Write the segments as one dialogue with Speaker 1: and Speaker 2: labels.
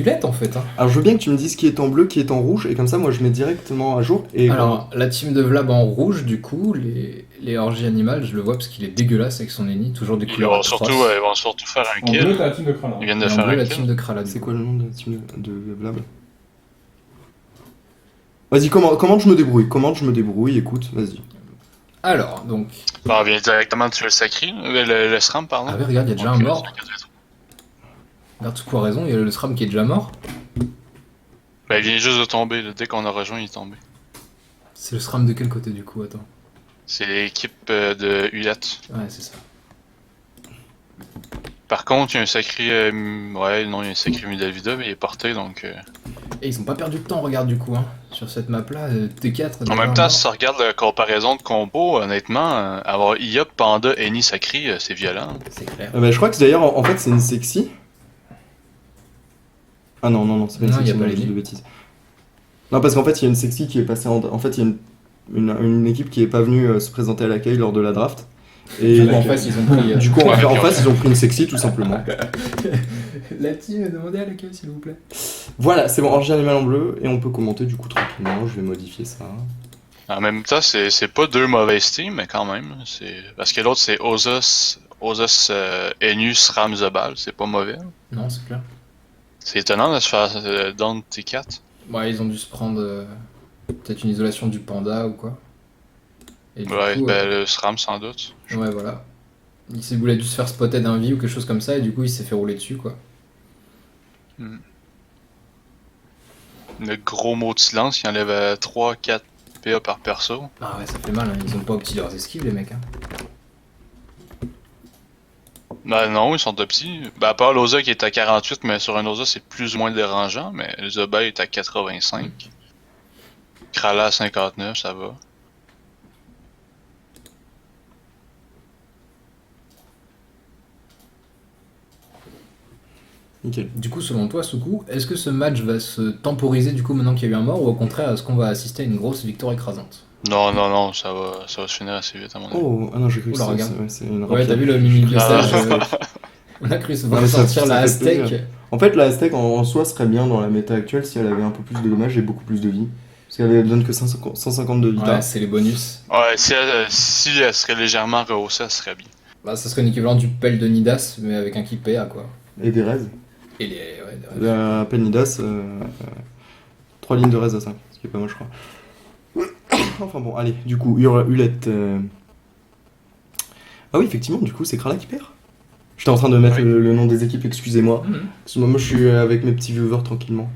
Speaker 1: Ulette en fait. Hein.
Speaker 2: Alors je veux bien que tu me dises qui est en bleu, qui est en rouge, et comme ça moi je mets directement à jour. Et
Speaker 1: Alors, la team de Vlab en rouge, du coup, les orgies animales, je le vois parce qu'il est dégueulasse avec son ennemi, toujours des
Speaker 3: Ils
Speaker 1: couleurs
Speaker 3: vont
Speaker 1: atroces.
Speaker 3: surtout faire un
Speaker 4: En bleu,
Speaker 3: kill.
Speaker 4: t'as la team de Krala.
Speaker 3: Ils viennent de
Speaker 1: Et en
Speaker 3: faire
Speaker 1: bleu,
Speaker 3: un
Speaker 1: la
Speaker 3: kill.
Speaker 1: team de Krala, du
Speaker 2: c'est
Speaker 1: coup.
Speaker 2: quoi le nom de la team de Blab? Vas-y, comment je me débrouille, écoute, vas-y.
Speaker 1: Alors, donc...
Speaker 3: Bon, on vient directement tuer le sacré, le SRAM, pardon.
Speaker 1: Ah ouais, regarde, il y a déjà un mort. Regarde, tout quoi raison, il y a le SRAM qui est déjà mort.
Speaker 3: Ben, il vient juste de tomber, là. Dès qu'on a rejoint, il est tombé.
Speaker 1: C'est le SRAM de quel côté, du coup? Attends.
Speaker 3: C'est l'équipe de Ulette.
Speaker 1: Ouais, c'est ça.
Speaker 3: Par contre, il y a un sacré... ouais, non, il y a un sacré Midavida, mais il est porté, donc...
Speaker 1: Et ils ont pas perdu de temps, regarde, du coup, hein. Sur cette map-là, T4...
Speaker 3: En même temps, si tu regardes la comparaison de combo, honnêtement, avoir Iop, Panda, Eni, Sacré, c'est violent.
Speaker 1: C'est clair.
Speaker 2: Bah, je crois que d'ailleurs, en fait, c'est une sexy. Ah non, c'est pas une
Speaker 1: Non,
Speaker 2: sexy,
Speaker 1: y a pas
Speaker 2: non,
Speaker 1: les
Speaker 2: je dis
Speaker 1: deux.
Speaker 2: de bêtises. Non, parce qu'en fait, il y a une sexy qui est passée en... En fait, il y a une équipe qui est pas venue se présenter à l'accueil lors de la draft. Et
Speaker 1: Du coup, en face, ils ont pris...
Speaker 2: du coup, en face, ils ont pris une sexy, tout simplement.
Speaker 1: La team, demandez à l'accueil, s'il vous plaît.
Speaker 2: Voilà, c'est bon, orgie animal en bleu, et on peut commenter du coup tranquillement, je vais modifier ça.
Speaker 3: En même temps, c'est pas deux mauvaises teams, mais quand même. Parce que l'autre, c'est Ozos, Enus, Ram, Zobal. C'est pas mauvais.
Speaker 1: Non, c'est clair.
Speaker 3: C'est étonnant de se faire down T4.
Speaker 1: Ouais, ils ont dû se prendre peut-être une isolation du panda ou quoi. Et du
Speaker 3: Ouais,
Speaker 1: coup,
Speaker 3: ben le SRAM sans doute.
Speaker 1: ouais, voilà. Il a dû se faire spotter d'un vie ou quelque chose comme ça, et du coup, il s'est fait rouler dessus, quoi.
Speaker 3: Le gros mot de silence qui enlève 3-4 PA par perso.
Speaker 1: Ah ouais, ça fait mal, hein. Ils ont pas opti leurs esquives, les mecs. Hein.
Speaker 3: Ben non, ils sont optis. Ben à part l'Oza qui est à 48, mais sur un Oza c'est plus ou moins dérangeant, mais le Zoba est à 85. Krala à 59, ça va.
Speaker 2: Nickel.
Speaker 1: Du coup, selon toi, Soukou, est-ce que ce match va se temporiser du coup maintenant qu'il y a eu un mort, ou au contraire, est-ce qu'on va assister à une grosse victoire écrasante?
Speaker 3: Non, ça va se finir assez vite à mon avis.
Speaker 2: Oh, ah non, j'ai cru que
Speaker 1: Oula,
Speaker 2: c'est
Speaker 1: regarde.
Speaker 2: c'est une
Speaker 1: Ouais,
Speaker 2: rapide.
Speaker 1: t'as vu le mini glissage
Speaker 3: Ah.
Speaker 1: On a cru se
Speaker 2: Non,
Speaker 1: voir
Speaker 2: mais ça-
Speaker 1: sortir
Speaker 2: ça
Speaker 1: la
Speaker 2: fait plaisir.
Speaker 1: Aztec.
Speaker 2: En fait, la Aztec en soi serait bien dans la méta actuelle si elle avait un peu plus de dommages et beaucoup plus de vie. Parce qu'elle donne que 150 de vita.
Speaker 1: Ouais, c'est les bonus.
Speaker 3: Ouais, si elle serait légèrement rehaussée, ça serait bien.
Speaker 1: Bah, ça serait l'équivalent du pelle de Nidas, mais avec un kit PA, quoi.
Speaker 2: Et des raids.
Speaker 1: Et les. Ouais,
Speaker 2: La Penidas, 3 lignes de raids à 5, ce qui est pas mal, je crois. Enfin bon, allez, du coup, Hulette. Ah oui, effectivement, du coup, c'est Krala qui perd. J'étais en train de mettre
Speaker 3: Oui.
Speaker 2: le nom des équipes, excusez-moi.
Speaker 1: Mhm.
Speaker 2: Parce que moi, je suis avec mes petits viewers tranquillement.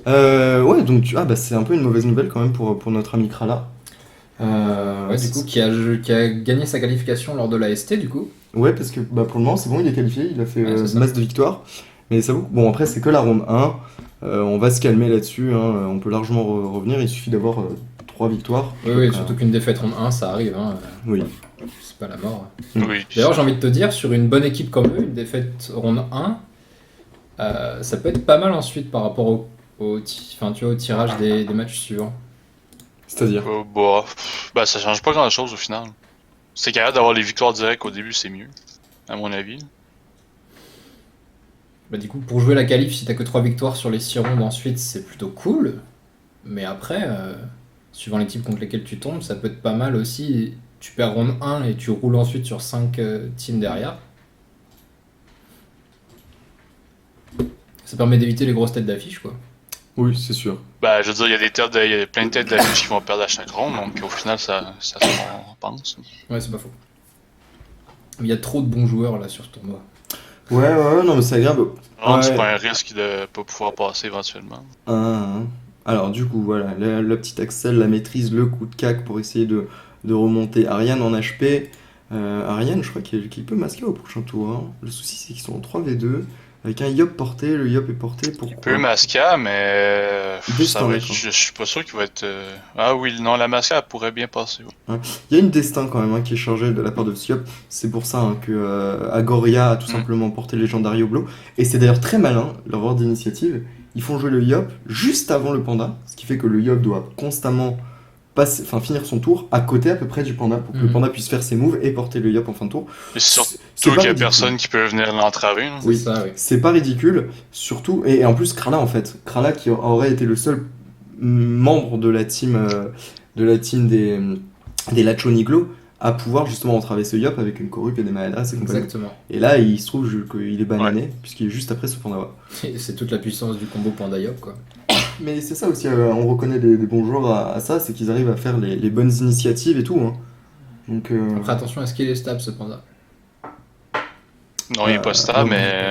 Speaker 2: Ouais, donc ah, bah, c'est un peu une mauvaise nouvelle quand même pour notre ami Krala.
Speaker 1: Ouais, du coup, qui a gagné sa qualification lors de la ST, du coup.
Speaker 2: Ouais, parce que bah, pour le moment, c'est bon, il est qualifié, il a fait
Speaker 1: Ouais, c'est ça.
Speaker 2: masse de victoires. Mais ça vaut. Bon, après, c'est que la ronde 1. On va se calmer là-dessus, hein. On peut largement revenir, il suffit d'avoir 3 victoires.
Speaker 1: Oui,
Speaker 2: Donc,
Speaker 1: surtout qu'une défaite ronde 1, ça arrive, hein.
Speaker 2: Oui.
Speaker 1: C'est pas la mort.
Speaker 3: Oui.
Speaker 1: D'ailleurs, j'ai envie de te dire, sur une bonne équipe comme eux, une défaite ronde 1, ça peut être pas mal ensuite par rapport au tirage des matchs suivants.
Speaker 2: C'est-à-dire.
Speaker 3: Bah, ça change pas grand-chose au final. C'est capable d'avoir les victoires directes au début, c'est mieux, à mon avis.
Speaker 1: Bah, du coup, pour jouer la qualif, si t'as que 3 victoires sur les 6 rondes ensuite, c'est plutôt cool. Mais après, suivant les types contre lesquels tu tombes, ça peut être pas mal aussi. Tu perds ronde 1 et tu roules ensuite sur 5 teams derrière. Ça permet d'éviter les grosses têtes d'affiche, quoi.
Speaker 2: Oui, c'est sûr.
Speaker 3: Bah, je veux dire, il y a plein de têtes d'affiches qui vont perdre à chaque ronde, donc au final, ça se pense.
Speaker 1: Ouais, c'est pas faux. Il y a trop de bons joueurs là sur ce tournoi.
Speaker 2: Ouais, non, mais c'est agréable.
Speaker 3: Non,
Speaker 2: Ouais.
Speaker 3: c'est pas un risque de pas pouvoir passer éventuellement.
Speaker 2: Alors, du coup, voilà, la petite Axel la maîtrise, le coup de cac pour essayer de remonter Ariane en HP. Ariane, je crois qu'il peut masquer au prochain tour. Hein. Le souci, c'est qu'ils sont en 3v2. Avec un Yop porté, le Yop est porté pour
Speaker 3: Il peut Masca, mais
Speaker 2: Destin,
Speaker 3: ça va être,
Speaker 2: d'accord.
Speaker 3: je suis pas sûr qu'il va être. Ah oui, non, la Masca elle pourrait bien passer. Ouais.
Speaker 2: Il y a une destin quand même qui est chargée de la part de Siop. C'est pour ça que Agoria a tout simplement porté le Legendario Blow. Et c'est d'ailleurs très malin, leur ordre d'initiative. Ils font jouer le Yop juste avant le Panda, ce qui fait que le Yop doit constamment finir son tour à côté à peu près du Panda pour que le Panda puisse faire ses moves et porter le Yop en fin de tour.
Speaker 3: Et
Speaker 2: C'est
Speaker 3: Surtout
Speaker 2: pas
Speaker 3: qu'il y a
Speaker 2: ridicule.
Speaker 3: personne qui peut venir l'entraver. Là.
Speaker 2: Oui.
Speaker 1: C'est ça, oui.
Speaker 2: C'est pas ridicule, surtout, et en plus Krala en fait, Krala qui aurait été le seul membre de la team des Lacho Niglo à pouvoir justement entraver ce Yop avec une corrupe et des maladresses et compagnie.
Speaker 1: Exactement.
Speaker 2: Et là, il se trouve qu'il est banané, puisqu'il est juste après ce Pandawa.
Speaker 1: Et c'est toute la puissance du combo Pandayop, quoi.
Speaker 2: Mais c'est ça aussi, on reconnaît les bons joueurs à ça, c'est qu'ils arrivent à faire les bonnes initiatives et tout. Hein. Donc,
Speaker 1: Après, attention, est-ce qu'il est stable, ce Panda?
Speaker 3: Non, il est pas stable,
Speaker 2: non,
Speaker 3: mais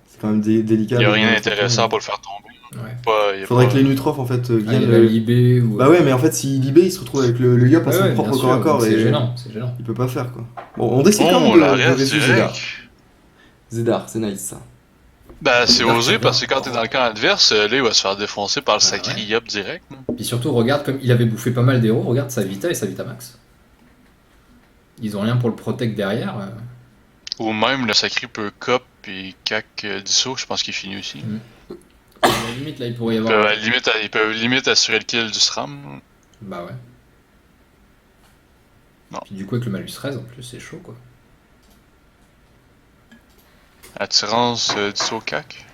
Speaker 2: c'est quand même délicat.
Speaker 3: il n'y a
Speaker 2: de-
Speaker 3: rien
Speaker 2: de-
Speaker 3: d'intéressant pour le faire tomber.
Speaker 1: Ouais.
Speaker 3: Il y a
Speaker 2: Faudrait
Speaker 3: pas-
Speaker 2: que les Nutrof en fait
Speaker 1: Ah, il
Speaker 2: viennent.
Speaker 1: va libé ou...
Speaker 2: Bah ouais, mais en fait, s'il libé, il se retrouve avec le Yop à
Speaker 1: Ouais,
Speaker 2: son
Speaker 1: ouais,
Speaker 2: propre
Speaker 1: bien
Speaker 2: corps à
Speaker 1: sûr,
Speaker 2: corps.
Speaker 1: donc
Speaker 2: et
Speaker 1: c'est gênant, c'est gênant.
Speaker 2: Il peut pas faire quoi. Bon, on décide quand
Speaker 3: Oh,
Speaker 2: même
Speaker 3: la
Speaker 2: de
Speaker 3: reste
Speaker 2: résoudre Zedar.
Speaker 3: direct.
Speaker 2: Zedar, c'est nice ça.
Speaker 3: Ben, c'est
Speaker 1: Là,
Speaker 3: osé
Speaker 1: c'est
Speaker 3: parce que
Speaker 1: bien.
Speaker 3: quand t'es dans le camp adverse, là, il va se faire défoncer par le
Speaker 1: Ah,
Speaker 3: sacré
Speaker 1: ouais.
Speaker 3: Yop direct. là.
Speaker 1: Puis surtout, regarde, comme il avait bouffé pas mal d'héros, regarde sa Vita et sa Vita Max. Ils ont rien pour le protect derrière.
Speaker 3: Ou même le sacré peut cop et cac disso, je pense qu'il finit aussi.
Speaker 1: À la limite, là, il pourrait y
Speaker 3: Ils
Speaker 1: avoir...
Speaker 3: peuvent limite assurer le kill du SRAM.
Speaker 1: Bah ouais.
Speaker 3: Non.
Speaker 1: Puis du coup, avec le malus 13, en plus, c'est chaud, quoi.
Speaker 3: Attirance disso cac.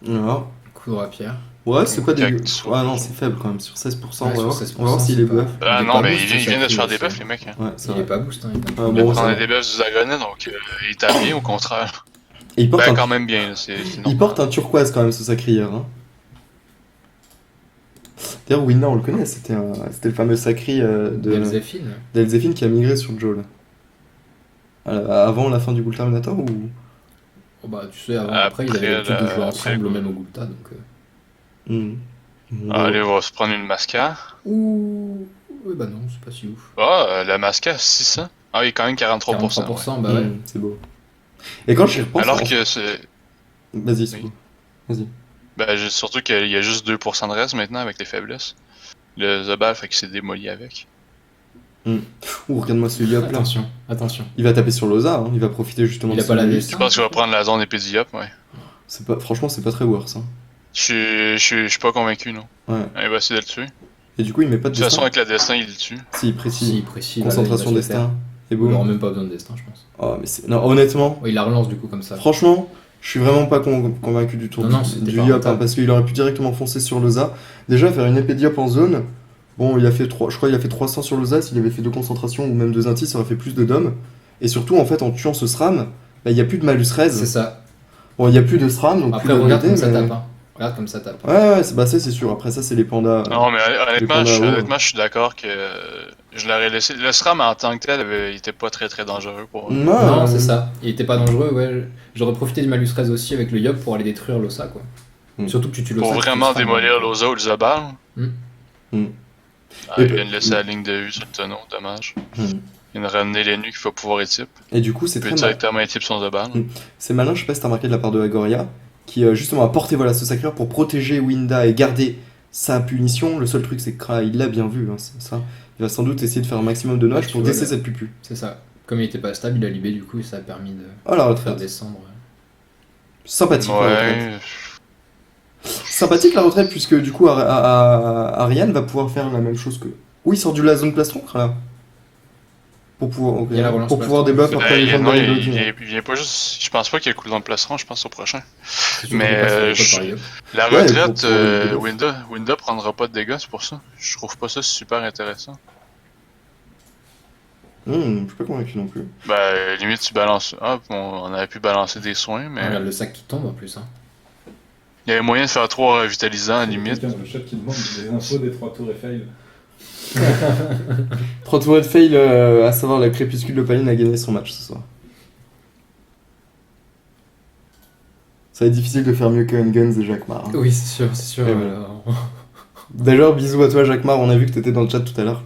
Speaker 2: Alors,
Speaker 1: Coudre à pierre.
Speaker 2: ouais, c'est pas
Speaker 3: Cac,
Speaker 2: dégueu.
Speaker 3: sur-
Speaker 2: Ouais, non, c'est faible quand même, sur 16%.
Speaker 1: Ouais,
Speaker 2: on va
Speaker 1: sur
Speaker 2: voir.
Speaker 1: 16%,
Speaker 2: On va voir s'il
Speaker 1: c'est
Speaker 2: est
Speaker 1: pas-
Speaker 2: buff.
Speaker 3: Ah
Speaker 1: Il est
Speaker 3: non,
Speaker 1: pas
Speaker 3: mais
Speaker 1: boost,
Speaker 3: ils
Speaker 1: c'est
Speaker 3: viennent de
Speaker 1: sacré
Speaker 3: se faire des
Speaker 1: aussi.
Speaker 3: buffs, les mecs. Hein.
Speaker 2: Ouais, c'est
Speaker 1: Il
Speaker 2: vrai.
Speaker 1: est pas boost, hein. Il
Speaker 2: Ah,
Speaker 1: donne-
Speaker 2: bon,
Speaker 3: On
Speaker 2: ça
Speaker 3: a
Speaker 2: va.
Speaker 3: des buffs du Dragonnet, donc il tape bien, au contraire.
Speaker 2: Et il porte,
Speaker 3: Ben,
Speaker 2: un...
Speaker 3: quand même bien, là, c'est
Speaker 2: il
Speaker 3: normal.
Speaker 2: porte un turquoise quand même, ce sacrière. Hein. D'ailleurs, Winna, on le connaît, c'était le fameux sacri
Speaker 1: Belzéphine.
Speaker 2: d'Elzéphine qui a migré sur Joel. Avant la fin du Ghoul Terminator ou.
Speaker 1: Oh bah, tu sais, avant,
Speaker 3: Après,
Speaker 1: après, ils avaient l'habitude de jouer
Speaker 3: après,
Speaker 1: ensemble,
Speaker 3: quoi.
Speaker 1: même au Gulta, donc...
Speaker 2: Hmm. Bon,
Speaker 3: Allez, on va se prendre une Masca.
Speaker 1: Ouh... Ouais, bah non, c'est pas si ouf.
Speaker 3: Ah, la Masca, 600. Ah, il est quand même 43%.
Speaker 1: 43%,
Speaker 3: ouais.
Speaker 1: bah ouais.
Speaker 2: C'est beau. Et quand j'y repense.
Speaker 3: Alors
Speaker 2: en-
Speaker 3: que c'est.
Speaker 2: Vas-y, c'est
Speaker 3: Oui.
Speaker 2: beau. Vas-y.
Speaker 3: Ben, surtout qu'il y a juste 2% de reste maintenant avec les faiblesses. Le Zobal, fait qu'il s'est démoli avec.
Speaker 2: Ouh, regarde-moi ce Yop là.
Speaker 1: Attention, attention.
Speaker 2: Il va taper sur Loza, hein. Il va profiter justement
Speaker 1: Il
Speaker 2: de
Speaker 1: a pas
Speaker 2: ce
Speaker 1: la
Speaker 2: bonus.
Speaker 3: Je pense qu'il va prendre la zone épédiop, ouais.
Speaker 2: Franchement, c'est pas très worse. Hein.
Speaker 3: Je suis pas convaincu, non.
Speaker 2: Ouais.
Speaker 3: Il va essayer de le tuer.
Speaker 2: Et du coup, il met pas
Speaker 3: De
Speaker 2: de
Speaker 3: toute façon,
Speaker 2: destin.
Speaker 3: avec la destin, il le tue.
Speaker 2: Si, précis.
Speaker 1: Si, précis.
Speaker 2: Concentration
Speaker 1: là, il va se le
Speaker 2: destin. Et
Speaker 1: faire. Il aura
Speaker 2: boum.
Speaker 1: même pas besoin de destin, je pense.
Speaker 2: Oh, mais c'est. Non, honnêtement,
Speaker 1: Ouais, il la relance du coup comme ça.
Speaker 2: franchement, je suis vraiment pas convaincu du tout
Speaker 1: Non, non, c'était
Speaker 2: du
Speaker 1: pas
Speaker 2: Yop,
Speaker 1: rentable.
Speaker 2: hein, parce qu'il aurait pu directement foncer sur Loza. Déjà, faire une épée de Yop en zone. Bon, il a fait 3, je crois qu'il a fait 300 sur Loza. S'il avait fait 2 concentrations ou même 2 intis, ça aurait fait plus de dom. Et surtout, en fait, en tuant ce SRAM, bah, il n'y a plus de malus
Speaker 1: C'est
Speaker 2: 13.
Speaker 1: ça.
Speaker 2: Bon, il n'y a plus de SRAM, donc
Speaker 1: Après,
Speaker 2: plus de
Speaker 1: regarde
Speaker 2: DD,
Speaker 1: comme ça
Speaker 2: mais-
Speaker 1: tape. Hein. Regarde comme ça tape.
Speaker 2: Ouais, ça c'est sûr. Après, ça, c'est les pandas.
Speaker 3: Non, mais honnêtement,
Speaker 2: pandas hauts.
Speaker 3: honnêtement, je suis d'accord que je l'aurais laissé. Le SRAM en tant que tel, il était pas très très dangereux pour eux.
Speaker 1: Non, c'est ça. Il était pas dangereux, ouais. J'aurais profité du malus 13 aussi avec le Yop pour aller détruire l'Ossa, quoi.
Speaker 2: Mm.
Speaker 1: Surtout que tu tues l'Ossa.
Speaker 3: Pour
Speaker 1: tu
Speaker 3: vraiment
Speaker 1: tues le
Speaker 3: démolir
Speaker 1: Sram.
Speaker 3: l'Oza ou le Zabal.
Speaker 1: Hmm.
Speaker 2: Hmm.
Speaker 3: Ah,
Speaker 2: Et
Speaker 3: il
Speaker 2: pe-
Speaker 3: vient de laisser la ligne de vue sur le tonneau, dommage.
Speaker 2: Hmm.
Speaker 3: Il vient de ramener les nuits qu'il va pouvoir étype.
Speaker 2: Et du coup, c'est
Speaker 3: Il peut
Speaker 2: très malin.
Speaker 3: directement étype son Zabal.
Speaker 2: C'est malin, je sais pas si t'as remarqué de la part de Agoria, qui justement a porté voilà, ce sacreur pour protéger Winda et garder sa punition. Le seul truc, c'est que Kra, il l'a bien vu, hein, c'est ça. Il va sans doute essayer de faire un maximum de
Speaker 1: Ouais,
Speaker 2: notch
Speaker 1: tu
Speaker 2: pour
Speaker 1: vois,
Speaker 2: décer
Speaker 1: là.
Speaker 2: cette pupu.
Speaker 1: C'est ça. Comme il était pas stable, il a libé du coup et ça a permis de
Speaker 2: Oh la
Speaker 1: faire
Speaker 2: retraite.
Speaker 1: descendre.
Speaker 2: Sympathique la retraite.
Speaker 3: Ouais.
Speaker 2: Sympathique la retraite, puisque du coup, Ariane va pouvoir faire la même chose que. Oui, il sort de la zone plastron, Kra. Pour pouvoir, ok.
Speaker 1: Il y a la relance
Speaker 2: Pour pouvoir
Speaker 1: plastron.
Speaker 2: débuff après les gens de
Speaker 3: Non,
Speaker 2: la
Speaker 3: il
Speaker 2: Mélodie.
Speaker 3: vient pas juste. Je pense pas qu'il y a le cooldown placeront, je pense au prochain.
Speaker 1: C'est sûr
Speaker 3: Mais,
Speaker 1: qu'il est passé
Speaker 3: je-
Speaker 1: par Yop.
Speaker 3: La
Speaker 2: Ouais,
Speaker 3: retraite,
Speaker 2: pour les buffs.
Speaker 3: Winda prendra pas de dégâts, c'est pour ça. Je trouve pas ça super intéressant.
Speaker 2: Je suis pas convaincu non plus.
Speaker 3: Ben, limite, tu balances. Ah, bon, on aurait pu balancer des soins, mais.
Speaker 1: Regarde le sac qui tombe en plus. Hein.
Speaker 3: Il y avait moyen de faire 3 revitalisants à la limite.
Speaker 4: Quelqu'un dans le chat qui demande des infos des 3 tours et fail.
Speaker 2: 3 tours de fail, à savoir la crépuscule de Paline a gagné son match ce soir. Ça va être difficile de faire mieux que Guns et Jacquemart. Hein.
Speaker 1: Oui, c'est sûr, c'est sûr.
Speaker 2: Et D'ailleurs, bisous à toi Jacquemart, on a vu que t'étais dans le chat tout à l'heure.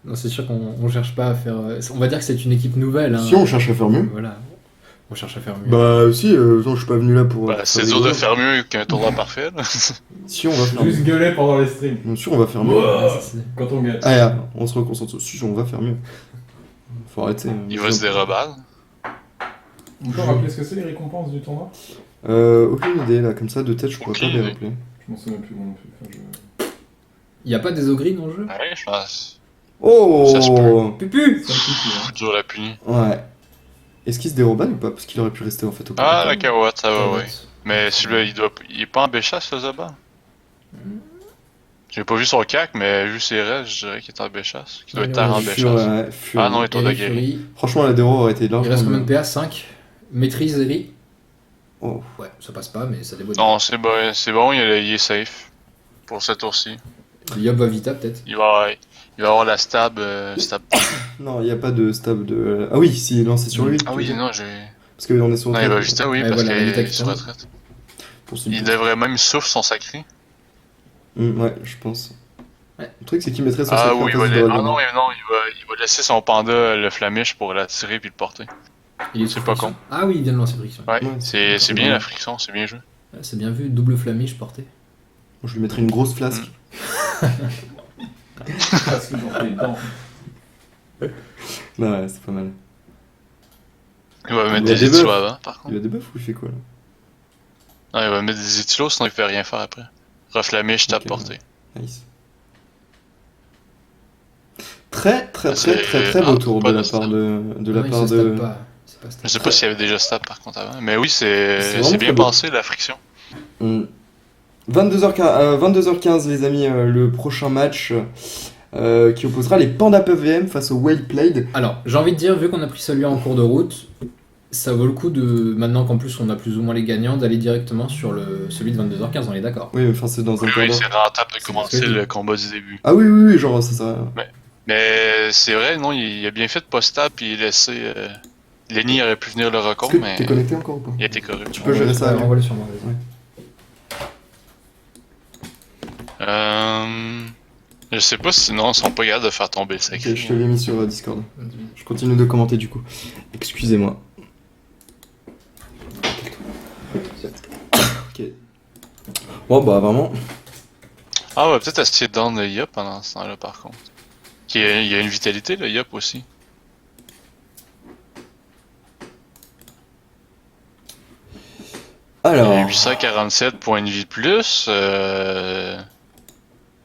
Speaker 1: Non, c'est sûr qu'on cherche pas à faire. On va dire que c'est une équipe nouvelle. Hein.
Speaker 2: Si on cherche à faire mieux.
Speaker 1: Voilà. On cherche à faire mieux.
Speaker 2: Bah si, non, je suis pas venu là pour...
Speaker 3: Ben,
Speaker 2: pour
Speaker 3: c'est
Speaker 2: faire
Speaker 3: dur de
Speaker 2: rigoler.
Speaker 3: faire mieux qu'un tournoi parfait, là.
Speaker 2: Si, on va faire mieux.
Speaker 4: Juste gueuler pendant les streams.
Speaker 2: Bien sûr, on va faire mieux.
Speaker 4: Ouais.
Speaker 1: Ouais, c'est-
Speaker 4: Quand on gagne.
Speaker 2: Ah, on se reconcentre. Si, on va faire mieux. Faut arrêter.
Speaker 3: Il va se dérobar.
Speaker 4: On peut rappeler ce que c'est les récompenses du tournoi?
Speaker 2: Aucune idée là, comme ça de tête, je pourrais pas
Speaker 3: Aucune
Speaker 2: les
Speaker 3: idée.
Speaker 2: rappeler.
Speaker 4: Je m'en souviens plus moi non plus. Enfin,
Speaker 1: Il y a pas des ogrines dans le jeu?
Speaker 3: Ouais, je pense. Ça se
Speaker 2: Oh
Speaker 1: Pupu!
Speaker 4: Ça me pique, hein.
Speaker 3: Dur la punir.
Speaker 2: Ouais. Est-ce qu'il se dérobe ou pas? Parce qu'il aurait pu rester en fait au
Speaker 3: Ah, la
Speaker 2: Canada.
Speaker 3: carotte, ça va, ouais.
Speaker 1: Carotte.
Speaker 3: Mais celui-là, il est pas en béchasse, le Zoba. J'ai pas vu son cac, mais vu ses restes, je dirais qu'il est en béchasse. Qu'il doit être en
Speaker 2: Fur,
Speaker 3: béchasse.
Speaker 2: ouais, Fury.
Speaker 3: Ah non, il est au
Speaker 1: Eri,
Speaker 3: degré.
Speaker 1: Fury.
Speaker 2: Franchement, la déro aurait été
Speaker 1: Il
Speaker 2: largement
Speaker 1: reste combien de
Speaker 2: mieux.
Speaker 1: PA? 5. Maîtrise Eri.
Speaker 2: Oh.
Speaker 1: Ouais, ça passe pas, mais ça débrouille.
Speaker 3: Non, c'est bon, il est safe. Pour ce tour-ci.
Speaker 1: Yob va vita peut-être.
Speaker 3: Il va avoir la stab. Stab.
Speaker 2: Non, il n'y a pas de stab de. Ah oui, si, non, c'est sur lui.
Speaker 3: Ah oui, non, j'ai.
Speaker 2: Parce qu'on est sur
Speaker 3: Non, il va vite, oui,
Speaker 1: Ouais,
Speaker 3: parce
Speaker 1: voilà, la Vita
Speaker 3: qu'il est
Speaker 1: qui
Speaker 3: sur
Speaker 1: tombe.
Speaker 3: retraite.
Speaker 2: Pour ce
Speaker 3: Il devrait même souffle son sacré.
Speaker 2: Ouais, je pense.
Speaker 1: Ouais.
Speaker 2: Le truc, c'est qu'il mettrait son
Speaker 3: Ah
Speaker 2: sacré en
Speaker 3: oui,
Speaker 2: face de
Speaker 3: ah
Speaker 2: Dragon.
Speaker 3: non, il va laisser son panda le flamiche pour l'attirer puis le porter.
Speaker 1: Il est
Speaker 3: C'est
Speaker 1: sous
Speaker 3: pas
Speaker 1: friction.
Speaker 3: con.
Speaker 1: Ah oui, il vient de lancer friction.
Speaker 3: Ouais,
Speaker 2: Ouais,
Speaker 3: c'est bien
Speaker 2: bon.
Speaker 3: la friction, c'est bien joué.
Speaker 1: Ouais, c'est bien vu, double flamiche porté.
Speaker 2: Moi, je lui mettrais une grosse flasque.
Speaker 4: Parce que j'en fais dedans.
Speaker 2: Non, ouais, c'est pas mal.
Speaker 3: Il va mettre
Speaker 2: Il y a
Speaker 3: des
Speaker 2: des
Speaker 3: étilos
Speaker 2: buffs.
Speaker 3: avant, par
Speaker 2: Il
Speaker 3: contre.
Speaker 2: a des buffs ou il fait quoi là?
Speaker 3: Non, il va mettre des étilos, sinon il peut rien faire après. Reflamiche, tape
Speaker 2: Ok,
Speaker 3: portée.
Speaker 2: Nice. Très
Speaker 3: Ah, c'est-
Speaker 2: beau
Speaker 3: ah,
Speaker 2: tour
Speaker 3: pas
Speaker 2: de la
Speaker 3: de
Speaker 2: part
Speaker 3: stab.
Speaker 2: de la
Speaker 1: Non, il
Speaker 2: part
Speaker 1: se stab
Speaker 2: de.
Speaker 1: pas. C'est pas stab.
Speaker 3: Je sais pas s'il y avait déjà stab par contre avant. Mais oui,
Speaker 2: C'est
Speaker 3: c'est
Speaker 2: vraiment
Speaker 3: bien
Speaker 2: très beau.
Speaker 3: pensé la friction.
Speaker 2: 22h15 les amis, le prochain match qui opposera les Panda PVM face au Well Played.
Speaker 1: Alors, j'ai envie de dire, vu qu'on a pris celui en cours de route, ça vaut le coup de, maintenant qu'en plus on a plus ou moins les gagnants, d'aller directement sur celui de 22h15, on est d'accord.
Speaker 2: Oui, enfin c'est dans un
Speaker 3: Oui,
Speaker 2: quart
Speaker 3: oui,
Speaker 2: d'heure.
Speaker 3: c'est rentable de
Speaker 1: C'est
Speaker 3: commencer
Speaker 1: ce que je dis.
Speaker 3: le combat du début.
Speaker 2: Ah oui, genre ça sert à rien.
Speaker 3: Mais c'est vrai, non, il a bien fait de pas stab puis laisser. Lenny aurait pu venir le
Speaker 2: Est-ce
Speaker 3: recon,
Speaker 2: que
Speaker 3: mais
Speaker 2: t'es connecté encore ou pas?
Speaker 3: il a été corrupte.
Speaker 2: Tu peux gérer ça,
Speaker 1: Ouais, renvoie-le sur moi. vas-y.
Speaker 2: Ouais.
Speaker 3: Je sais pas si non, ils sont pas capables de faire tomber le
Speaker 2: Ok,
Speaker 3: sacré.
Speaker 2: je te l'ai mis sur Discord.
Speaker 1: Vas-y.
Speaker 2: Je continue de commenter du coup. Excusez-moi. Ok. Bon bah vraiment.
Speaker 3: Ah, on va peut-être essayer de down le Yop pendant ce temps-là, par contre. Il y a une vitalité, le Yop aussi. Il y a
Speaker 2: Alors.
Speaker 3: 847 points de vie de plus.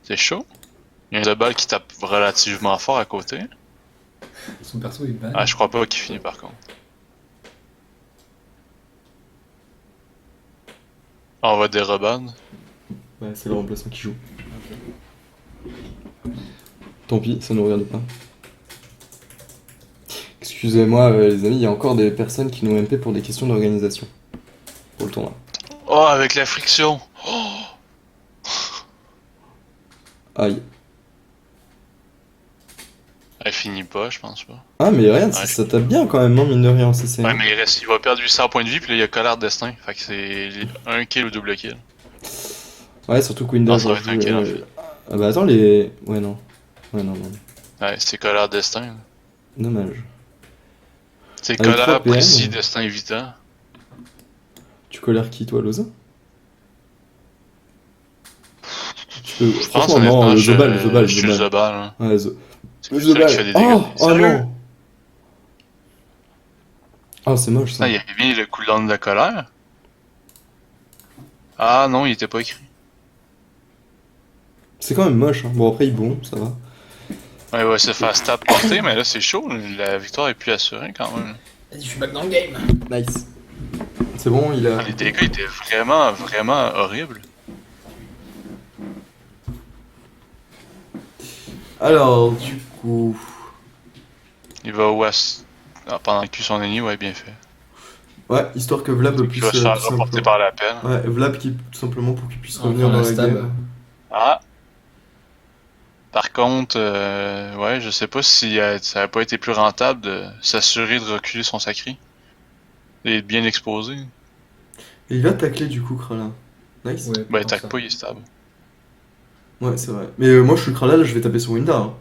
Speaker 3: C'est chaud. Il y a un de balle qui tape relativement fort à côté.
Speaker 1: Son perso est ban.
Speaker 3: Ah, je crois pas qu'il finit par contre. Ah, on va des rebans.
Speaker 2: Ouais, c'est le remplaçant qui joue. Tant pis, ça nous regarde pas. Excusez-moi les amis, il y a encore des personnes qui nous MP pour des questions d'organisation. Pour le tournoi.
Speaker 3: Oh, avec la friction. Oh,
Speaker 2: Aïe.
Speaker 3: elle finit pas, je pense pas.
Speaker 2: Ah mais regarde,
Speaker 3: Ouais,
Speaker 2: ça tape bien quand même, hein, mine de rien, c'est...
Speaker 3: Ouais, mais il va perdre 800 points de vie, puis là, il y a Collard Destin. Fait que c'est un kill ou double kill.
Speaker 2: Ouais, surtout Queen
Speaker 3: Non, ça va être un kill, en fait.
Speaker 2: Ah bah attends, les... Ouais, non. Ouais, non.
Speaker 3: Ouais, c'est Collard Destin.
Speaker 2: Dommage.
Speaker 3: C'est
Speaker 2: Avec
Speaker 3: Collard,
Speaker 2: 3 PM.
Speaker 3: Précis, Destin, Évitant.
Speaker 2: Tu colères qui, toi, Loza? Tu peux...
Speaker 3: Je pense
Speaker 2: Franchement, non,
Speaker 3: honnêtement,
Speaker 2: le Zobal,
Speaker 3: je suis le Zobal. Hein.
Speaker 2: Ouais,
Speaker 3: C'est
Speaker 2: le
Speaker 3: plus celui
Speaker 2: Zobal.
Speaker 3: qui fait des dégâts.
Speaker 2: Oh
Speaker 3: Sérieux?
Speaker 2: non. Ah, c'est moche, ça.
Speaker 3: Ah, il y avait bien le cooldown de la colère. Ah non, il était pas écrit.
Speaker 2: C'est quand même moche, hein. Bon, après, bon, ça va.
Speaker 3: Ouais, il va se faire stab porter, mais là c'est chaud. La victoire est plus assurée quand même.
Speaker 1: Vas-y, je suis back dans le game.
Speaker 2: Nice. C'est bon, il a...
Speaker 3: Les dégâts étaient vraiment, vraiment horribles.
Speaker 2: Alors, du coup...
Speaker 3: Il va au ouest. Ah, pendant qu'il tue son ennemi, ouais, bien fait.
Speaker 2: Ouais, histoire que Vlab
Speaker 3: Il
Speaker 2: puisse...
Speaker 3: va se faire
Speaker 2: tout
Speaker 3: reporter
Speaker 2: simplement-
Speaker 3: par la peine.
Speaker 2: Ouais, Vlab qui, tout simplement pour qu'il puisse
Speaker 1: Enfin,
Speaker 2: revenir dans
Speaker 1: la
Speaker 2: la
Speaker 1: stab.
Speaker 2: game.
Speaker 3: Ah! Par contre, ouais, je sais pas si ça a pas été plus rentable de s'assurer de reculer son sacré. Et de bien exposé.
Speaker 2: Et il va tacler du coup, Krala. Nice.
Speaker 1: Ouais,
Speaker 3: Ben,
Speaker 1: pour
Speaker 3: tac
Speaker 1: ça.
Speaker 3: pas, il est stable.
Speaker 2: Ouais, c'est vrai. Mais moi, je suis Krala, là, je vais taper sur Winda. Hein.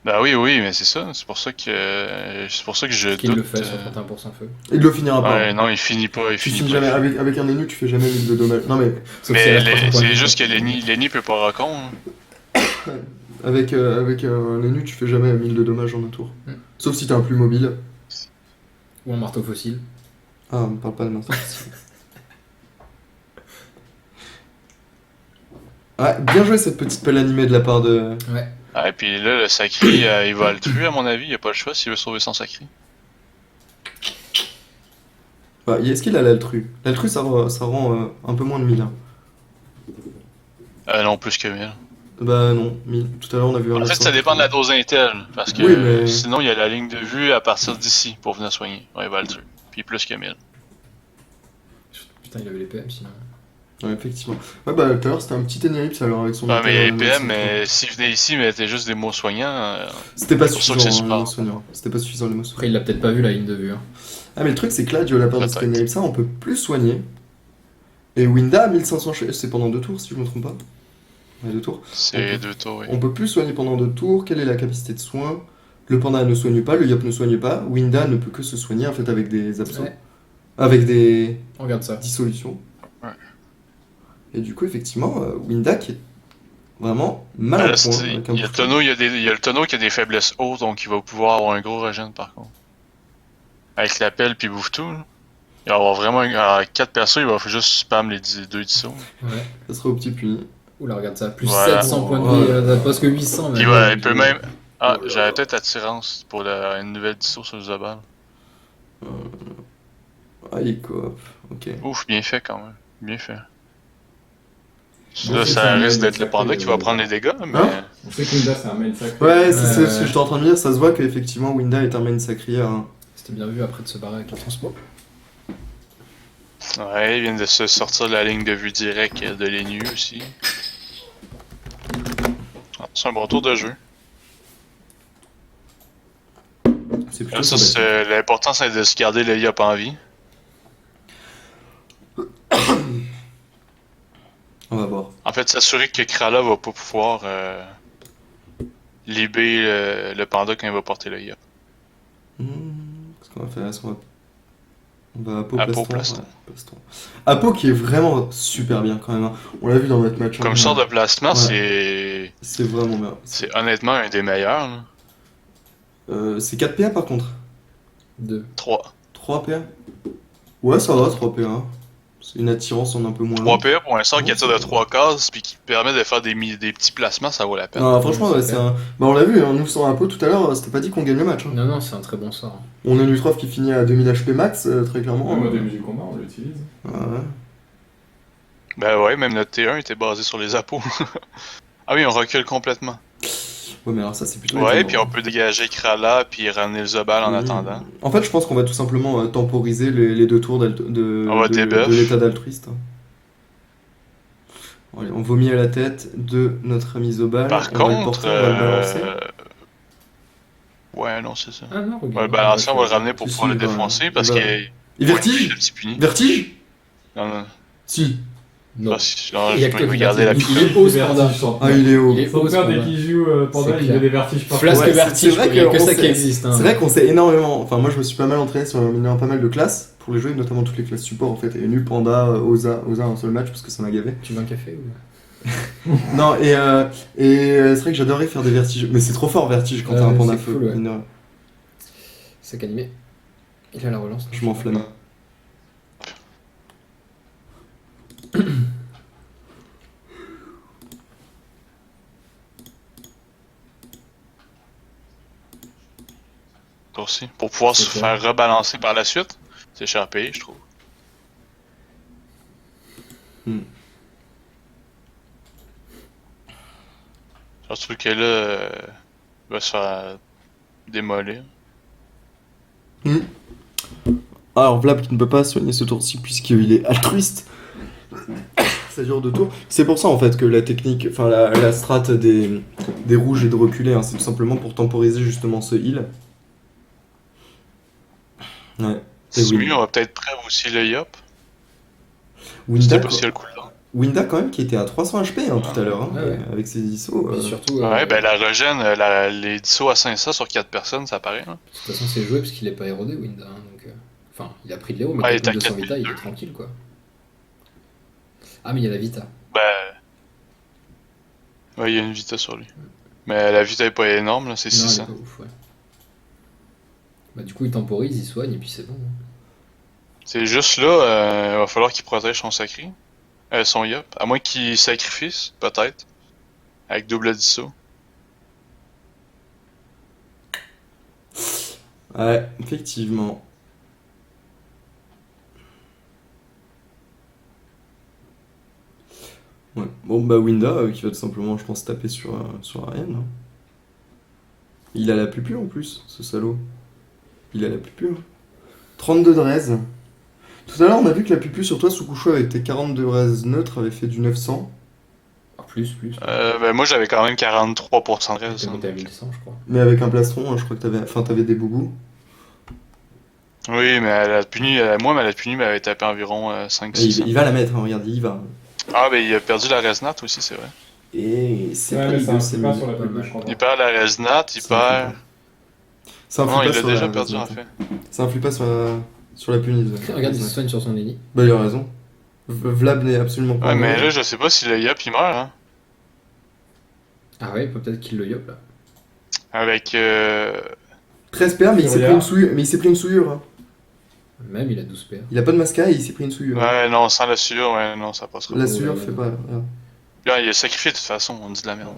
Speaker 3: Ben oui, oui, mais c'est ça. C'est pour ça que je
Speaker 1: Qu'il
Speaker 3: doute.
Speaker 1: le fait sur 31% feu.
Speaker 2: Il le finira pas.
Speaker 3: Ouais, non, il finit pas. Il
Speaker 2: Tu
Speaker 3: finit
Speaker 2: signes
Speaker 3: pas.
Speaker 2: jamais, avec un ennemi, tu fais jamais 1000 de dommages. Non, mais
Speaker 1: Sauf
Speaker 3: Mais
Speaker 1: s'il reste 300 points de
Speaker 3: c'est
Speaker 1: vie,
Speaker 3: juste que
Speaker 1: quoi.
Speaker 3: Lenny peut pas recon. Hein.
Speaker 2: avec un ennemi, tu fais jamais 1000 de dommages en un tour.
Speaker 1: Hmm.
Speaker 2: Sauf si t'es un plus mobile.
Speaker 1: Ou un marteau fossile.
Speaker 2: Ah, on me parle pas de maintenant. Ah, bien joué cette petite pelle animée de la part de...
Speaker 1: Ouais.
Speaker 3: Ah, et puis là, le Sacri, il va le tuer, à mon avis. Il a pas le choix s'il veut sauver son Sacri.
Speaker 2: Bah, est-ce qu'il a l'altru? L'altru, ça rend un peu moins de 1000. Hein.
Speaker 3: Non, plus que 1000.
Speaker 2: Bah non, 1000. Tout à l'heure, on a vu un
Speaker 3: En fait,
Speaker 2: 900.
Speaker 3: ça dépend de la dose Intel. Parce que
Speaker 2: Oui, mais-
Speaker 3: sinon, il y a la ligne de vue à partir d'ici pour venir soigner. Ouais, il va le tuer. Puis plus que 1000.
Speaker 1: Putain, il avait les PM sinon.
Speaker 2: Ouais, effectivement. Ouais, bah tout à l'heure, c'était un petit Ennelips alors avec son...
Speaker 3: Ouais, mais
Speaker 2: Intel,
Speaker 3: PM,
Speaker 2: 900.
Speaker 3: mais s'il venait ici, mais était juste des mots soignants.
Speaker 2: C'était pas
Speaker 3: C'est pour ça que c'est
Speaker 2: suffisant,
Speaker 3: super.
Speaker 2: les mots soignants. C'était pas suffisant, les mots soignants.
Speaker 1: Après, il l'a peut-être pas vu la ligne de vue. Hein.
Speaker 2: Ah, mais le truc, c'est que là, du la part de
Speaker 3: Peut-être.
Speaker 2: cet Ennelipsa, on peut plus soigner. Et Winda a 1500 c'est pendant 2 tours, si je me trompe pas. Ouais, 2 tours.
Speaker 3: C'est 2 tours, oui.
Speaker 2: On peut plus soigner pendant 2 tours. Quelle est la capacité de soin? Le panda ne soigne pas, le yop ne soigne pas. Winda ne peut que se soigner en fait avec des absos.
Speaker 1: Ouais.
Speaker 2: Avec des
Speaker 1: Regarde ça.
Speaker 2: dissolutions.
Speaker 3: Ouais.
Speaker 2: Et du coup, effectivement, Winda qui est vraiment mal
Speaker 3: Ah,
Speaker 2: à
Speaker 3: là,
Speaker 2: point.
Speaker 3: c'est-
Speaker 2: avec un
Speaker 3: il y a le
Speaker 2: bouffon.
Speaker 3: tonneau, il y a le tonneau qui a des faiblesses hautes, donc il va pouvoir avoir un gros régène par contre. Avec la pelle puis bouffe tout. Là. Il va avoir vraiment à 4 persos, il va juste spam les 2 dissous.
Speaker 1: Ouais.
Speaker 2: Ça sera au petit puni.
Speaker 1: Oula, regarde ça. Plus
Speaker 3: Voilà.
Speaker 1: 700 points de
Speaker 2: Ouais.
Speaker 1: vie, presque 800.
Speaker 3: Puis
Speaker 1: même.
Speaker 3: voilà, il peut même. Ah,
Speaker 1: Oh là
Speaker 3: j'avais
Speaker 1: là.
Speaker 3: peut-être attirance pour une nouvelle dissous sur le Zobal.
Speaker 2: Ah, il est coop. Ok.
Speaker 3: Ouf, bien fait quand même. Bien fait.
Speaker 4: Bon,
Speaker 3: Là,
Speaker 4: c'est
Speaker 3: ça
Speaker 4: un
Speaker 3: risque
Speaker 4: mail
Speaker 3: d'être le
Speaker 4: sacré,
Speaker 3: panda qui va prendre les dégâts, mais.
Speaker 2: Hein
Speaker 4: On sait que Winda c'est un mail sacré.
Speaker 2: Ouais, c'est ce
Speaker 1: Ouais.
Speaker 2: que j'étais en train de dire. Ça se voit qu'effectivement, Winda est un main sacrière. Hein.
Speaker 1: C'était bien vu après de se barrer avec le transport.
Speaker 3: Ouais, ils viennent de se sortir de la ligne de vue directe de l'ENU aussi. Ah, c'est un bon tour de jeu.
Speaker 2: C'est plutôt
Speaker 3: Là, ça,
Speaker 2: sympathique.
Speaker 3: l'important, c'est de se garder le Yop en vie.
Speaker 2: On va voir.
Speaker 3: En fait, s'assurer que Krala va pas pouvoir libérer le panda quand il va porter le Yop.
Speaker 2: Qu'est-ce qu'on va faire? Est-ce qu'on va... On va Apo
Speaker 3: Apo,
Speaker 2: Plastron.
Speaker 3: Plastron.
Speaker 2: Ouais, Plastron. Apo qui est vraiment super bien quand même. Hein. On l'a vu dans notre match.
Speaker 3: Comme
Speaker 2: hein.
Speaker 3: sort de placement,
Speaker 2: Ouais. C'est vraiment bien.
Speaker 3: c'est honnêtement un des meilleurs. Là.
Speaker 2: C'est 4 PA par contre.
Speaker 1: 2.
Speaker 3: 3.
Speaker 2: 3 PA. Ouais, ça va, 3 PA. C'est une attirance en un peu moins
Speaker 3: 3
Speaker 2: long.
Speaker 3: PA pour un sort qui attire de 3 cases puis qui permet de faire des petits placements, ça vaut la peine.
Speaker 2: Non, franchement, ouais,
Speaker 1: c'est
Speaker 2: c'est un... Bah, on l'a vu, hein, nous sans Apo tout à l'heure, c'était pas dit qu'on gagne le match. Hein.
Speaker 1: Non, non, c'est un très bon sort.
Speaker 2: On a une Utrof qui finit à 2000 HP max, très clairement.
Speaker 4: Même au début du combat, on l'utilise.
Speaker 2: Ouais.
Speaker 3: Ben ouais, même notre T1 était basé sur les appos. Ah oui, on recule complètement.
Speaker 2: Ouais, mais alors ça, c'est plutôt.
Speaker 3: Ouais,
Speaker 2: étonnant.
Speaker 3: puis on peut dégager Krala puis ramener le Zobal en
Speaker 2: Oui.
Speaker 3: attendant.
Speaker 2: En fait, je pense qu'on va tout simplement temporiser les 2 tours
Speaker 3: On va debuff.
Speaker 2: de l'état d'altruiste. Allez, on vomit à la tête de notre ami Zobal.
Speaker 3: Par
Speaker 2: on va le
Speaker 3: contre,
Speaker 2: porter, on va le balancer.
Speaker 3: ouais, non, c'est ça.
Speaker 1: Ah non,
Speaker 3: On va le balancer, on va le ramener pour
Speaker 2: Si,
Speaker 3: pouvoir
Speaker 2: si,
Speaker 3: le
Speaker 2: il va-
Speaker 3: défoncer parce
Speaker 2: il va-
Speaker 3: qu'il
Speaker 2: Et
Speaker 3: le
Speaker 2: vertige
Speaker 3: petit puni.
Speaker 2: Vertige
Speaker 3: Non, non.
Speaker 2: Si.
Speaker 1: Non.
Speaker 3: Ah, si, non,
Speaker 1: Il y a
Speaker 3: je
Speaker 1: que
Speaker 3: peux
Speaker 1: toi qui
Speaker 3: regarder la
Speaker 1: vertige.
Speaker 3: pile.
Speaker 1: Il est haut, ce
Speaker 4: Vertige,
Speaker 1: panda.
Speaker 4: sans-
Speaker 2: Ah, il est haut.
Speaker 1: Il est
Speaker 4: Son
Speaker 1: haut, ce
Speaker 4: père, dès
Speaker 1: panda.
Speaker 4: qu'il joue Panda,
Speaker 1: C'est
Speaker 4: il
Speaker 1: clair.
Speaker 4: a des vertiges partout.
Speaker 1: Flasque
Speaker 2: Ouais,
Speaker 1: vertige,
Speaker 2: c'est vrai
Speaker 1: quoi. Il y a que
Speaker 2: qu'on
Speaker 1: ça
Speaker 2: sait-
Speaker 1: qui existe. Hein.
Speaker 2: C'est vrai qu'on s'est énormément. Enfin, moi, je me suis pas mal entraîné sur pas mal de classes pour les jouer, notamment toutes les classes support en fait. Et nu, Panda, Oza un seul match parce que ça m'a gavé.
Speaker 1: Tu veux un café ou...
Speaker 2: Non, c'est vrai que j'adorais faire des vertiges. Mais c'est trop fort, vertige quand
Speaker 1: Ouais,
Speaker 2: t'as un
Speaker 1: ouais,
Speaker 2: panda
Speaker 1: c'est
Speaker 2: feu.
Speaker 1: cool, ouais.
Speaker 2: mine de rien.
Speaker 1: Sac animé. Il a la relance.
Speaker 2: Je m'enflamme.
Speaker 3: Toi aussi. Pour pouvoir se
Speaker 1: C'est
Speaker 3: faire rebalancer par la suite. C'est cher payé, je trouve. Surtout que là, il va se faire démolir.
Speaker 2: Alors, Vlad qui ne peut pas soigner ce tour-ci puisqu'il est altruiste. Ça dure 2 tours. C'est pour ça en fait que la technique, enfin la strat des rouges est de reculer. Hein. C'est tout simplement pour temporiser justement ce heal. Ouais. Et
Speaker 3: C'est
Speaker 2: oui.
Speaker 3: mieux, on va peut-être prendre aussi le Yop. Je
Speaker 2: Winda,
Speaker 3: sais pas si il y a le cooldown.
Speaker 2: Winda quand même qui était à 300 HP hein, tout à l'heure hein,
Speaker 1: Ouais, ouais.
Speaker 2: avec ses ISO.
Speaker 1: Et surtout,
Speaker 3: Ouais, ben la régène, les dissos à 500 sur 4 personnes, ça paraît. Hein.
Speaker 1: de toute façon, c'est joué parce qu'il est pas érodé, Winda. Hein, donc, enfin, il a pris de l'héros, mais
Speaker 3: Ouais,
Speaker 1: avec
Speaker 3: il est à
Speaker 1: 200 Vita, il est
Speaker 3: 4002.
Speaker 1: tranquille, quoi. Ah, mais il y a la Vita.
Speaker 3: Ben. Ouais, il y a une Vita sur lui. Mais la Vita est pas énorme, là, c'est
Speaker 1: Non, il est
Speaker 3: 600.
Speaker 1: pas ouf, ouais. Bah, du coup, il temporise, il soigne, et puis c'est bon. Hein.
Speaker 3: C'est juste là, il va falloir qu'il protège son sacré. Son Yop. À moins qu'il sacrifice, peut-être. Avec double disso.
Speaker 2: Ouais, effectivement. Ouais. Bon, bah Winda, qui va tout simplement, je pense, taper sur Ariane. Hein. Il a la pupu en plus, ce salaud. Il a la pupu. Hein. 32 de raise. Tout à l'heure, on a vu que la pupu sur toi, Sukushu, avec tes 42 raise neutres, avait fait du 900.
Speaker 1: Ah, plus.
Speaker 3: Ben moi j'avais quand même 43% de raise.
Speaker 1: T'es monté à 1100, je crois.
Speaker 2: Mais avec un plastron, hein, je crois que t'avais des boubous.
Speaker 3: Oui, mais elle a puni, moi, elle a puni, mais elle avait tapé environ
Speaker 2: Et
Speaker 3: 5-6.
Speaker 2: il va la mettre, hein, regarde, il y va.
Speaker 3: Ah, ben il a perdu la resnat aussi, c'est vrai.
Speaker 2: Et c'est
Speaker 4: Ouais,
Speaker 2: pas
Speaker 4: mais ça
Speaker 2: dégueu, c'est
Speaker 4: influe pas
Speaker 2: mieux.
Speaker 4: sur la
Speaker 1: Pas
Speaker 4: pub,
Speaker 1: mal.
Speaker 4: je crois.
Speaker 3: Il perd la resnat, il
Speaker 2: Ça
Speaker 3: perd.
Speaker 2: influe pas. Ça influe
Speaker 3: Non,
Speaker 2: pas
Speaker 3: il l'a
Speaker 2: sur
Speaker 3: déjà
Speaker 2: la
Speaker 3: perdu en
Speaker 2: resnat.
Speaker 3: fait.
Speaker 2: Ça influe pas sur la punaise.
Speaker 1: Regarde, il se soigne sur son ennemi.
Speaker 2: Bah, il a raison. Vlad n'est absolument pas.
Speaker 3: Ouais, mais
Speaker 2: mauvais.
Speaker 3: là, je sais pas si le Yop il meurt, hein.
Speaker 1: Ah ouais, peut-être qu'il le yop là.
Speaker 3: Avec.
Speaker 2: 13 PA, mais il s'est
Speaker 4: Furia.
Speaker 2: pris une souillure. Mais il s'est pris une souillure. Hein.
Speaker 1: Même il a 12 PA.
Speaker 2: Il a pas de mascara et il s'est pris une souillure.
Speaker 3: Ouais, non, sans la sueur, ouais, non, ça passera pas.
Speaker 2: La
Speaker 1: Ouais,
Speaker 2: souillure
Speaker 1: ouais,
Speaker 2: fait
Speaker 1: ouais.
Speaker 2: pas. Regarde.
Speaker 3: Là, il est sacrifié de toute façon, on dit de la merde.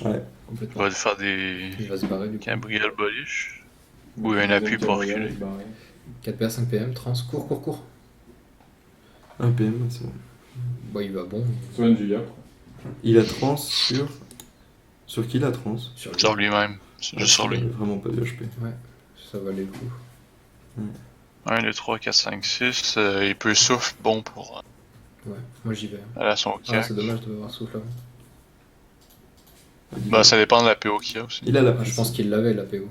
Speaker 2: Ouais.
Speaker 3: On
Speaker 1: Complètement.
Speaker 3: va lui faire des.
Speaker 1: Il va se barrer du coup.
Speaker 3: Gabriel Bolish. Ou un appui pour reculer.
Speaker 1: 4 PA, 5 PM, trans, cours.
Speaker 2: 1 PM, c'est bon.
Speaker 1: Bon, il va bon.
Speaker 4: Soigne du Yop.
Speaker 2: Il a trans sur. Sur qui il a trans
Speaker 1: Sur
Speaker 3: Sur lui-même. Juste sur lui.
Speaker 2: Il a vraiment pas de HP.
Speaker 1: Ça valait le coup.
Speaker 3: 1, 2, 3, 4, 5, 6. Il peut souffle bon pour
Speaker 1: Ouais, moi j'y vais.
Speaker 3: aller à son
Speaker 1: Ah,
Speaker 3: cac.
Speaker 1: c'est dommage de avoir souffle avant.
Speaker 3: Bah, ça dépend de la PO qu'il y a aussi.
Speaker 2: Il a la
Speaker 1: Ah, je pense qu'il l'avait la PO.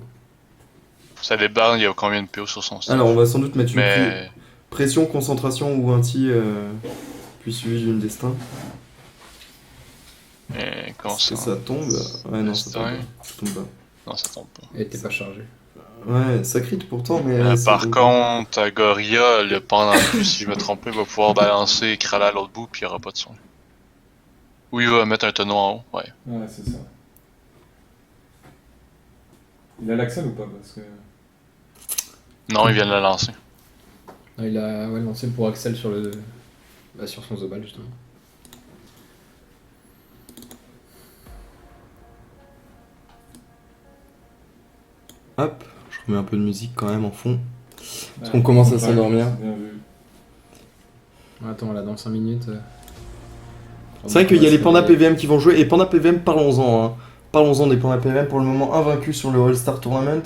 Speaker 3: Ça dépend, il y a combien de PO sur son stage.
Speaker 2: Alors, on va sans doute mettre une
Speaker 3: Mais.
Speaker 2: pression, concentration ou anti, puis suivi d'une destin.
Speaker 3: Comment
Speaker 2: Est-ce que
Speaker 3: ça
Speaker 2: ça tombe Ouais, non, ça tombe
Speaker 3: Destin.
Speaker 2: pas. Ça tombe pas.
Speaker 3: Non, ça tombe pas.
Speaker 1: Et t'es pas chargé.
Speaker 2: Ouais, ça crit pourtant, mais. ça
Speaker 3: Par
Speaker 2: tombe
Speaker 3: contre, Goria, le pendant plus, si je me trompe pas, il va pouvoir balancer Krala à l'autre bout, puis il n'y aura pas de son. Ou il va mettre un tonneau en haut, ouais.
Speaker 4: Ouais, c'est ça. Il a l'accès ou pas? Parce que.
Speaker 3: Non, il vient de la lancer.
Speaker 1: Ah, il a lancé pour Axel sur le. Bah, sur son Zobal justement.
Speaker 2: Hop, je remets un peu de musique quand même en fond.
Speaker 4: Ouais,
Speaker 2: qu'on commence à
Speaker 4: ouais,
Speaker 2: s'endormir.
Speaker 4: c'est bien vu.
Speaker 1: Attends, là dans 5 minutes.
Speaker 2: C'est vrai qu'il y a les pandas PVM qui vont jouer, et Panda PVM, parlons-en. Hein. Parlons-en des pandas PVM, pour le moment invaincus sur le All-Star Tournament.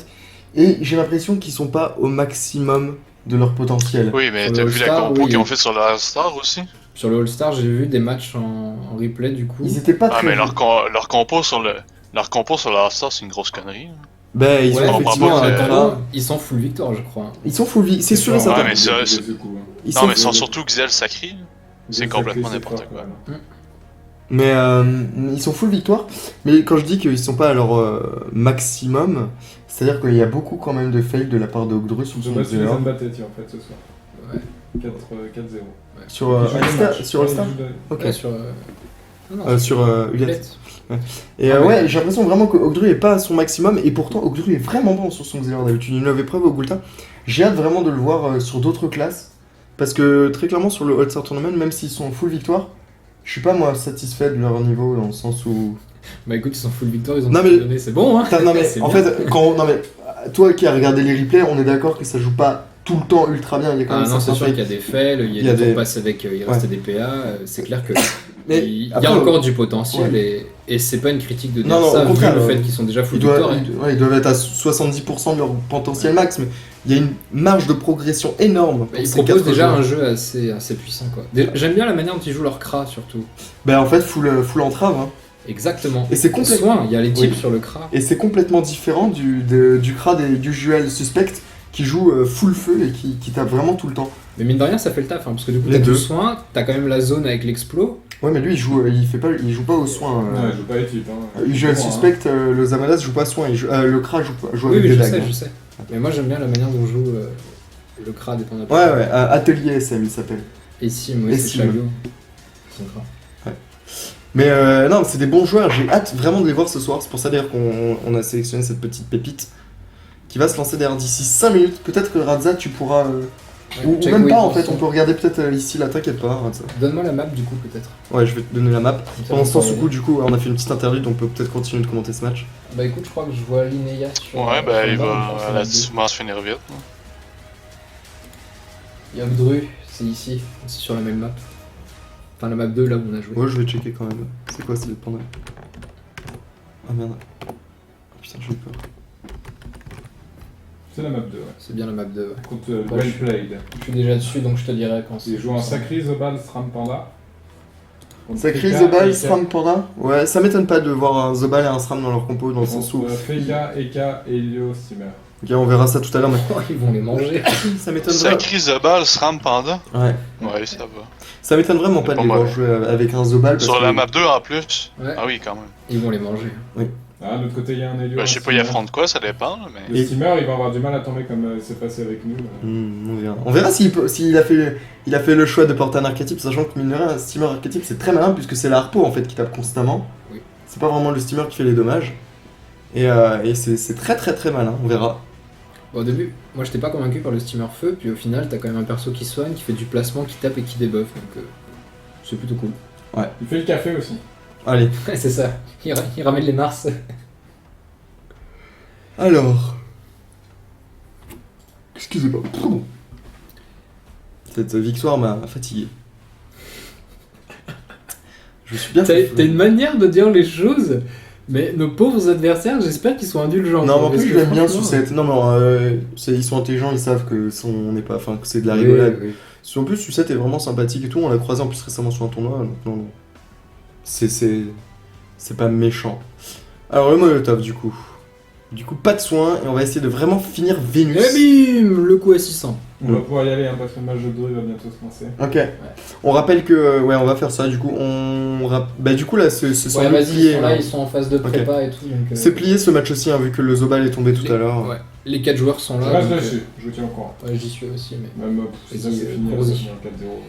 Speaker 2: Et j'ai l'impression qu'ils sont pas au maximum de leur potentiel.
Speaker 3: Oui, mais
Speaker 1: Sur
Speaker 3: t'as
Speaker 1: le
Speaker 3: vu la
Speaker 1: All-Star,
Speaker 3: compo
Speaker 1: oui.
Speaker 3: qu'ils ont fait sur le All-Star aussi?
Speaker 1: Sur le All-Star, j'ai vu des matchs en replay du coup.
Speaker 2: Ils étaient pas
Speaker 3: Ah,
Speaker 2: très.
Speaker 3: mais leur compo sur le All-Star, c'est une grosse connerie. Hein.
Speaker 2: Ben, ils
Speaker 1: Ouais,
Speaker 2: ont effectivement
Speaker 3: comprends pas
Speaker 2: un
Speaker 3: que-
Speaker 2: Kra.
Speaker 1: Ils sont full victoire, je crois.
Speaker 2: Ils sont full vie, c'est sûr et
Speaker 4: fort,
Speaker 2: certain.
Speaker 3: Ouais, mais ça,
Speaker 4: il y a
Speaker 3: c'est-
Speaker 4: ce coup, hein.
Speaker 2: Ils
Speaker 3: Non,
Speaker 2: sont
Speaker 3: mais
Speaker 2: full-
Speaker 3: sans surtout Xel Sacré. C'est complètement
Speaker 4: C'est
Speaker 3: n'importe
Speaker 4: fort,
Speaker 3: quoi.
Speaker 4: quand même.
Speaker 2: Mais ils sont full victoire. Mais quand je dis qu'ils sont pas à leur maximum, c'est-à-dire qu'il y a beaucoup quand même de fails de la part de Ogdru sur
Speaker 4: Je
Speaker 2: son
Speaker 4: sais pas si les
Speaker 2: All-Star.
Speaker 4: Zambaté, tiens, en fait, ce soir.
Speaker 1: Ouais.
Speaker 4: 4-0.
Speaker 2: Sur
Speaker 4: Il joue des
Speaker 2: All-Star
Speaker 4: matchs.
Speaker 2: sur All-Star
Speaker 4: Ouais, il joue des-
Speaker 2: Ok.
Speaker 1: Ouais, sur. Non,
Speaker 2: Sur Ulette.
Speaker 1: Ulette.
Speaker 2: Et
Speaker 1: Ah, mais-
Speaker 2: ouais, j'ai l'impression vraiment que Ogdru est pas à son maximum, et pourtant Ogdru est vraiment bon sur son Xeler d'habitude. Il nous l'avait preuve au Gulta. J'ai hâte vraiment de le voir sur d'autres classes, parce que très clairement sur le All-Star Tournament, même s'ils sont en full victoire, je suis pas moi satisfait de leur niveau dans le sens où.
Speaker 1: Bah écoute, ils sont full victoire, ils ont
Speaker 2: Non,
Speaker 1: tout
Speaker 2: mais-
Speaker 1: donné, c'est bon hein.
Speaker 2: Non mais
Speaker 1: C'est
Speaker 2: en
Speaker 1: bien.
Speaker 2: fait, non mais toi qui as regardé les replays, on est d'accord que ça joue pas tout le temps ultra bien. Il y a quand
Speaker 1: Ah
Speaker 2: même
Speaker 1: non, c'est
Speaker 2: certains
Speaker 1: sûr
Speaker 2: fails.
Speaker 1: qu'il y a des fails, il y
Speaker 2: Il y a
Speaker 1: a des
Speaker 2: des-
Speaker 1: tours passés avec, il restait des PA, c'est clair que
Speaker 2: Mais
Speaker 1: il y
Speaker 2: après,
Speaker 1: a encore du potentiel
Speaker 2: ouais.
Speaker 1: et c'est pas une critique de dire
Speaker 2: Non, non,
Speaker 1: ça
Speaker 2: au
Speaker 1: vu
Speaker 2: contraire,
Speaker 1: le fait qu'ils sont déjà full
Speaker 2: Ils doivent,
Speaker 1: victoire. hein.
Speaker 2: ils doivent être à 70% de leur potentiel max, mais il y a une marge de progression énorme.
Speaker 1: Bah,
Speaker 2: pour
Speaker 1: ils
Speaker 2: ces
Speaker 1: proposent
Speaker 2: quatre
Speaker 1: déjà
Speaker 2: joueurs.
Speaker 1: un jeu assez puissant quoi. J'aime bien la manière dont ils jouent leur Kra surtout.
Speaker 2: Ben en fait, full entrave. Hein.
Speaker 1: Exactement.
Speaker 2: Et c'est complètement.
Speaker 1: Soin, il y a les types
Speaker 2: Oui.
Speaker 1: sur le Kra.
Speaker 2: Et c'est complètement différent du crade et du Juel Suspect qui joue full feu et qui tape vraiment tout le temps.
Speaker 1: Mais mine de rien, ça fait le taf, hein, parce que du coup,
Speaker 2: Les
Speaker 1: t'as
Speaker 2: deux.
Speaker 1: du soin, t'as quand même la zone avec l'explo.
Speaker 2: Ouais, mais lui il joue pas au soin.
Speaker 4: Ouais, il joue pas les types. Hein.
Speaker 2: Juel
Speaker 4: Bon, hein.
Speaker 2: Suspect, le Zamadas joue pas soin, le Kra joue
Speaker 1: Oui,
Speaker 2: avec
Speaker 1: oui,
Speaker 2: des
Speaker 1: je
Speaker 2: dagues.
Speaker 1: sais,
Speaker 2: hein.
Speaker 1: je sais. Mais moi, j'aime bien la manière dont joue le Kra des Pandas.
Speaker 2: Ouais, ouais, Atelier SM il s'appelle.
Speaker 1: Et Sim, oui, c'est
Speaker 2: Sim.
Speaker 1: Chaillot. Son Kra.
Speaker 2: Mais non, c'est des bons joueurs, j'ai hâte vraiment de les voir ce soir. C'est pour ça d'ailleurs qu'on a sélectionné cette petite pépite qui va se lancer derrière d'ici 5 minutes. Peut-être que Radza, tu pourras Ou
Speaker 1: check
Speaker 2: même
Speaker 1: où
Speaker 2: pas
Speaker 1: ils
Speaker 2: en
Speaker 1: en
Speaker 2: fait,
Speaker 1: sont.
Speaker 2: on peut regarder peut-être ici là, t'inquiète pas. Hein, ça.
Speaker 1: Donne-moi la map du coup peut-être.
Speaker 2: Ouais, je vais te donner la map.
Speaker 1: Comme ça,
Speaker 2: Pendant
Speaker 1: on
Speaker 2: ce temps,
Speaker 1: peut
Speaker 2: ce coup,
Speaker 1: regarder.
Speaker 2: du coup, on a fait une petite interlude, on peut peut-être continuer de commenter ce match.
Speaker 1: Bah écoute, je crois que je vois Linnea sur.
Speaker 3: Ouais, ben il
Speaker 1: sur le banc,
Speaker 3: va
Speaker 1: je pense que c'est
Speaker 3: relativement se finir vite. Là.
Speaker 1: Il y a Gdru, c'est ici, c'est sur la même map. Enfin la map 2 là où on a joué.
Speaker 2: Ouais, je vais checker quand même. C'est quoi, c'est le panda? Ah merde. Ah, putain, j'ai eu peur.
Speaker 4: C'est la map 2, ouais.
Speaker 1: C'est bien la map 2. Ouais.
Speaker 4: Contre
Speaker 1: Bah,
Speaker 4: Well
Speaker 1: je-
Speaker 4: Played.
Speaker 1: Je suis déjà dessus donc je te dirai quand
Speaker 4: Il joue en Sacré Zobal Sram Panda. Contre
Speaker 2: Sacré
Speaker 4: Feka,
Speaker 2: Zobal,
Speaker 4: Eka.
Speaker 2: SRAM Panda? Ouais, ça m'étonne pas de voir un Zobal et un SRAM dans leur compo, dans le sens où.
Speaker 4: Contre Feka, Eka, Helio, Steamer.
Speaker 2: Ok, on verra ça tout à l'heure, mais
Speaker 1: Oh, ils vont les manger.
Speaker 2: ça m'étonne
Speaker 3: Sacré Zobal, SRAM Panda.
Speaker 2: Ouais.
Speaker 3: Ouais, ça va.
Speaker 2: Ça m'étonne vraiment
Speaker 3: C'est
Speaker 2: pas de
Speaker 3: pas
Speaker 2: les voir
Speaker 3: mauvais.
Speaker 2: jouer avec un Zobal. parce
Speaker 3: Sur
Speaker 2: que-
Speaker 3: la map 2 en plus.
Speaker 1: Ouais.
Speaker 3: Ah oui, quand même.
Speaker 1: Ils vont les manger.
Speaker 4: Ah, de l'autre côté, il y a un Helio.
Speaker 3: Ben,
Speaker 4: un
Speaker 3: je sais pas, il
Speaker 4: Steamer.
Speaker 3: affronte quoi, ça dépend, là, mais.
Speaker 4: Le Steamer, il va avoir du mal à tomber comme c'est passé avec nous.
Speaker 2: On verra. On verra s'il a fait le choix de porter un archétype, sachant que mine de rien, un steamer archétype c'est très malin puisque c'est la harpo en fait qui tape constamment.
Speaker 1: Oui.
Speaker 2: C'est pas vraiment le steamer qui fait les dommages. Et c'est très très très malin, on verra.
Speaker 1: Bon, au début, moi j'étais pas convaincu par le steamer feu, puis au final t'as quand même un perso qui soigne, qui fait du placement, qui tape et qui debuff, donc c'est plutôt cool.
Speaker 4: Il fait le café aussi.
Speaker 2: Allez,
Speaker 1: Ouais, c'est ça, il ramène les Mars.
Speaker 2: alors. Excusez-moi. Cette victoire m'a fatigué. Je suis bien.
Speaker 1: T'as une manière de dire les choses, mais nos pauvres adversaires, j'espère qu'ils sont indulgents.
Speaker 2: Non, mais en
Speaker 1: Parce
Speaker 2: plus, je
Speaker 1: que
Speaker 2: l'aime bien
Speaker 1: franchement,
Speaker 2: Sucette. Non, non, ils sont intelligents, ils savent que on n'est pas. Enfin, que c'est de la
Speaker 1: oui,
Speaker 2: rigolade.
Speaker 1: oui.
Speaker 2: En plus, Sucette est vraiment sympathique et tout. On l'a croisé en plus récemment sur un tournoi. Donc, non, non. C'est pas méchant. Alors, le Molotov, du coup. Du coup, pas de soin. Et on va essayer de vraiment finir Vénus.
Speaker 1: Et bim, le coup à 600.
Speaker 4: On va pouvoir y aller hein, parce que le match de Dru va bientôt se lancer.
Speaker 2: Ok. On rappelle que. Ouais, on va faire ça. Du coup, bah, du coup, là, c'est sans
Speaker 1: Ouais,
Speaker 2: doute
Speaker 1: vas-y,
Speaker 2: plié.
Speaker 1: ils sont
Speaker 2: là.
Speaker 1: là, ils sont en phase de prépa et tout. Donc,
Speaker 2: C'est plié ce match aussi, hein, vu que le Zobal est tombé tout à l'heure.
Speaker 1: Ouais. Les 4 joueurs sont
Speaker 4: Je
Speaker 1: là.
Speaker 4: reste
Speaker 1: donc,
Speaker 4: dessus, je vous tiens au courant.
Speaker 1: ouais, j'y suis aussi, mais.
Speaker 4: Même si ça
Speaker 1: Vas-y,
Speaker 4: c'est fini,
Speaker 1: vas-y.
Speaker 4: ça finit en 4-0. ouais.